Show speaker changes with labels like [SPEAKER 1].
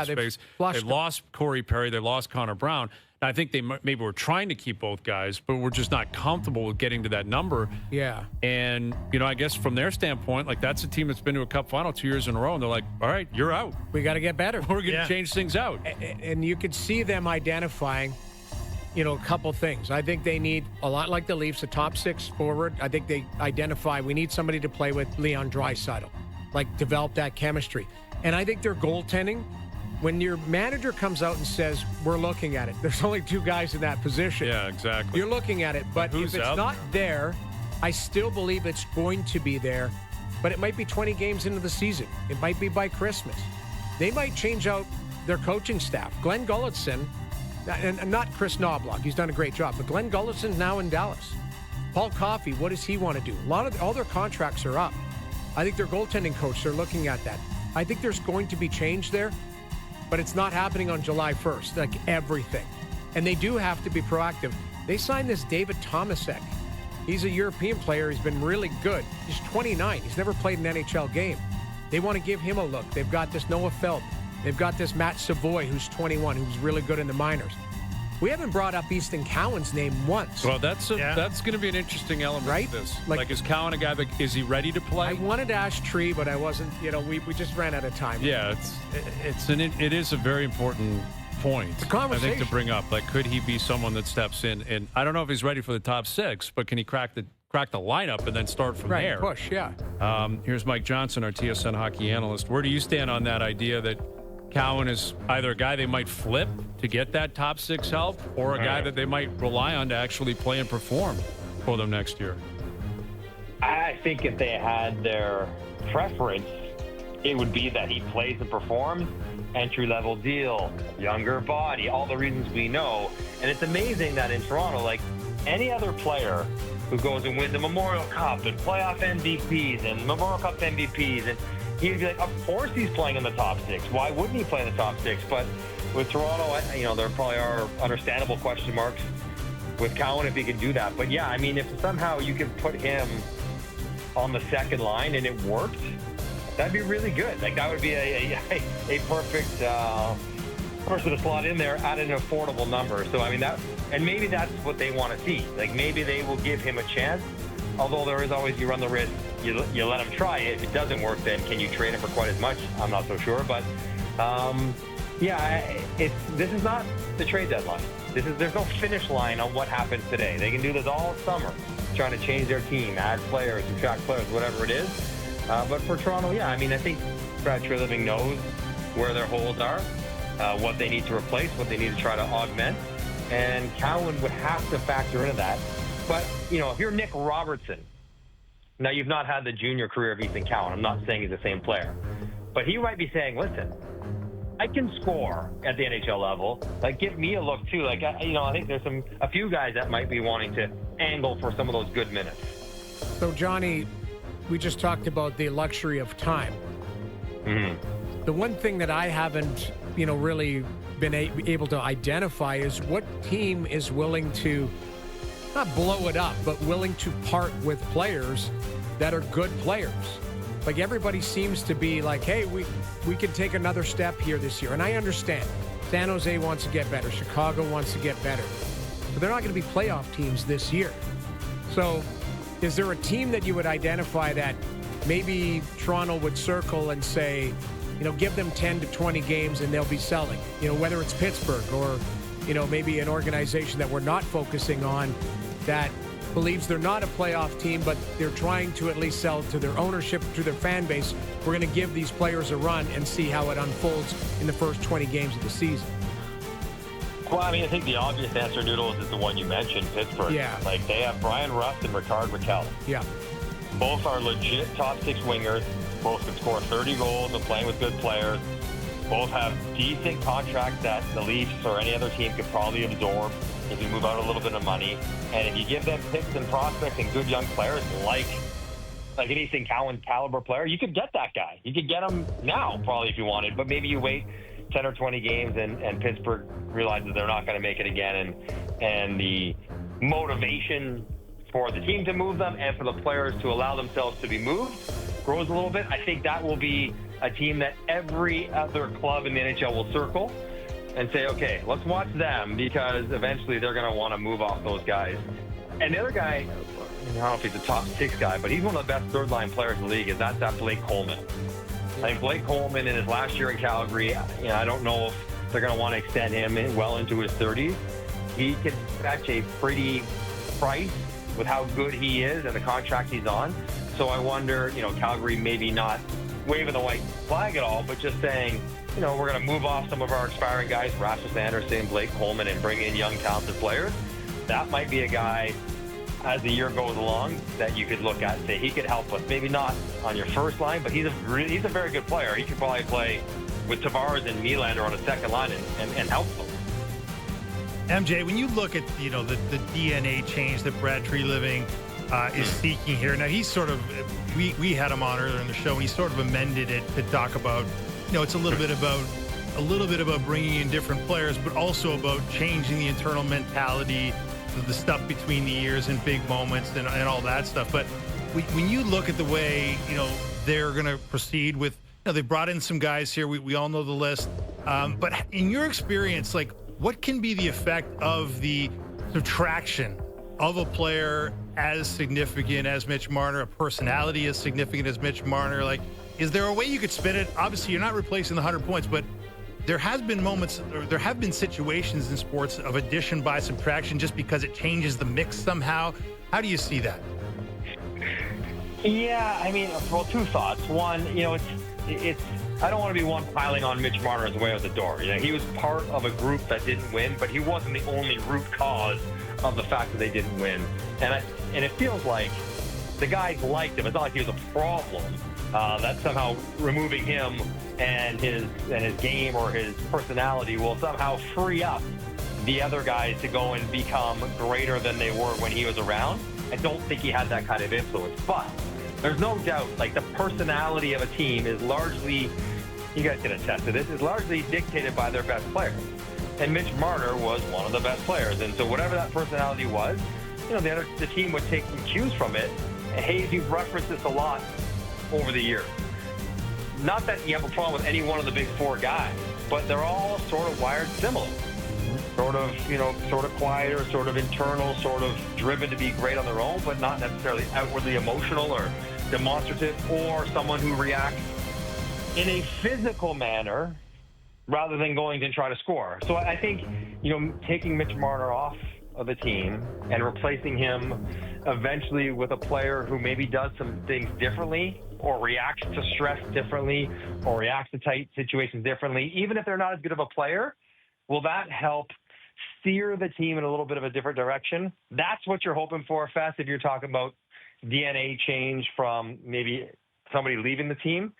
[SPEAKER 1] space. They've lost Corey Perry. They lost Connor Brown. I think they maybe were trying to keep both guys, but we're just not comfortable with getting to that number.
[SPEAKER 2] Yeah.
[SPEAKER 1] And, I guess from their standpoint, like that's a team that's been to a Cup final 2 years in a row, and they're like, all right, you're out.
[SPEAKER 2] We got to get better.
[SPEAKER 1] We're going to change things out.
[SPEAKER 2] And you could see them identifying, a couple things. I think they need, a lot like the Leafs, a top six forward. I think they identify we need somebody to play with Leon Draisaitl, like develop that chemistry. And I think their goaltending, when your manager comes out and says, we're looking at it, there's only two guys in that position.
[SPEAKER 1] Yeah, exactly.
[SPEAKER 2] You're looking at it, but if it's not there, I still believe it's going to be there, but it might be 20 games into the season. It might be by Christmas. They might change out their coaching staff. Glenn Gulutzon, and not Chris Knobloch, he's done a great job, but Glenn Gulutzon's now in Dallas. Paul Coffey, what does he want to do? All their contracts are up. I think their goaltending coach, they're looking at that. I think there's going to be change there, but it's not happening on July 1st, like everything. And they do have to be proactive. They signed this David Tomasek. He's a European player. He's been really good. He's 29. He's never played an NHL game. They want to give him a look. They've got this Noah Felt. They've got this Matt Savoy, who's 21, who's really good in the minors. We haven't brought up Easton Cowan's name once.
[SPEAKER 1] Well, that's going to be an interesting element, right? Of this. Like, is Cowan a guy that is he ready to play?
[SPEAKER 2] I wanted to ask Tree, but I wasn't. We just ran out of time.
[SPEAKER 1] Yeah, it is a very important point.
[SPEAKER 2] The conversation,
[SPEAKER 1] I think, to bring up. Like, could he be someone that steps in? And I don't know if he's ready for the top six, but can he crack the lineup and then start from there?
[SPEAKER 2] Push, yeah.
[SPEAKER 1] Here's Mike Johnson, our TSN hockey analyst. Where do you stand on that idea that Cowan is either a guy they might flip to get that top six help or a guy that they might rely on to actually play and perform for them next year?
[SPEAKER 3] I think if they had their preference, it would be that he plays and performs. Entry-level deal, younger body, all the reasons we know. And it's amazing that in Toronto, like any other player who goes and wins a Memorial Cup and playoff MVPs and Memorial Cup MVPs, and he'd be like, of course he's playing in the top six. Why wouldn't he play in the top six? But with Toronto, there probably are understandable question marks with Cowan if he can do that. But yeah, I mean, if somehow you can put him on the second line and it worked, that'd be really good. Like that would be a perfect person to slot in there at an affordable number. So I mean and maybe that's what they want to see. Like maybe they will give him a chance. Although there is always, you run the risk, you let him try it. If it doesn't work, then can you trade him for quite as much? I'm not so sure. But, this is not the trade deadline. There's no finish line on what happens today. They can do this all summer, trying to change their team, add players, subtract players, whatever it is. But for Toronto, I think Brad Treliving knows where their holes are, what they need to replace, what they need to try to augment. And Cowan would have to factor into that. But, if you're Nick Robertson, now you've not had the junior career of Easton Cowan. I'm not saying he's the same player. But he might be saying, listen, I can score at the NHL level. Like, give me a look, too. Like, I think there's a few guys that might be wanting to angle for some of those good minutes.
[SPEAKER 2] So, Johnny, we just talked about the luxury of time.
[SPEAKER 3] Mm-hmm.
[SPEAKER 2] The one thing that I haven't, really been able to identify is what team is willing to not blow it up, but willing to part with players that are good players. Like everybody seems to be like, hey, we can take another step here this year. And I understand. San Jose wants to get better. Chicago wants to get better. But they're not going to be playoff teams this year. So is there a team that you would identify that maybe Toronto would circle and say, give them 10 to 20 games and they'll be selling? Whether it's Pittsburgh or, maybe an organization that we're not focusing on that believes they're not a playoff team, but they're trying to at least sell to their ownership, to their fan base. We're going to give these players a run and see how it unfolds in the first 20 games of the season.
[SPEAKER 3] Well, I think the obvious answer, Noodles, is the one you mentioned, Pittsburgh.
[SPEAKER 2] Yeah.
[SPEAKER 3] Like, they have Brian Rust and Ricard Raquel.
[SPEAKER 2] Yeah.
[SPEAKER 3] Both are legit top six wingers. Both can score 30 goals and playing with good players. Both have decent contracts that the Leafs or any other team could probably absorb if you move out a little bit of money. And if you give them picks and prospects and good young players like an Easton Cowan caliber player, you could get that guy. You could get him now probably if you wanted, but maybe you wait 10 or 20 games and Pittsburgh realizes they're not going to make it again, and the motivation for the team to move them and for the players to allow themselves to be moved grows a little bit. I think that will be a team that every other club in the NHL will circle and say, okay, let's watch them because eventually they're going to want to move off those guys. And the other guy, I don't know if he's a top 6 guy, but he's one of the best third-line players in the league, that's that Blake Coleman. I think Blake Coleman in his last year in Calgary, I don't know if they're going to want to extend him well into his 30s. He can fetch a pretty price with how good he is and the contract he's on. So I wonder, Calgary maybe not waving the white flag at all, but just saying, we're going to move off some of our expiring guys, Rasmus Anderson, Blake Coleman, and bring in young, talented players. That might be a guy, as the year goes along, that you could look at and say he could help us. Maybe not on your first line, but he's a very good player. He could probably play with Tavares and Nylander on a second line and help them.
[SPEAKER 4] MJ, when you look at the DNA change that Brad Treliving is seeking here, now he's sort of we had him on earlier in the show, and he sort of amended it to talk about it's a little bit about bringing in different players, but also about changing the internal mentality, the stuff between the ears and big moments and all that stuff. But when you look at the way they're going to proceed with, they brought in some guys here. We all know the list, but in your experience, what can be the effect of the subtraction of a player as significant as Mitch Marner, a personality as significant as Mitch Marner? Is there a way you could spin it? Obviously, you're not replacing the 100 points, but there has been moments, or there have been situations in sports of addition by subtraction just because it changes the mix somehow. How do you see that?
[SPEAKER 3] Yeah, two thoughts. One, it's I don't want to be one piling on Mitch Marner as way out the door. He was part of a group that didn't win, but he wasn't the only root cause of the fact that they didn't win. And it feels like the guys liked him. It's not like he was a problem. That somehow removing him and his game or his personality will somehow free up the other guys to go and become greater than they were when he was around. I don't think he had that kind of influence, but there's no doubt, the personality of a team is largely, you guys can attest to this, is largely dictated by their best players. And Mitch Marner was one of the best players. And so whatever that personality was, the team would take some cues from it. And Hayes, you've referenced this a lot over the years. Not that you have a problem with any one of the big 4 guys, but they're all sort of wired similar. Sort of quieter, sort of internal, sort of driven to be great on their own, but not necessarily outwardly emotional or demonstrative, or someone who reacts in a physical manner rather than going to try to score. So I think, taking Mitch Marner off of the team and replacing him eventually with a player who maybe does some things differently or reacts to stress differently or reacts to tight situations differently, even if they're not as good of a player, will that help steer the team in a little bit of a different direction? That's what you're hoping for, Fess, if you're talking about DNA change from maybe somebody leaving the team.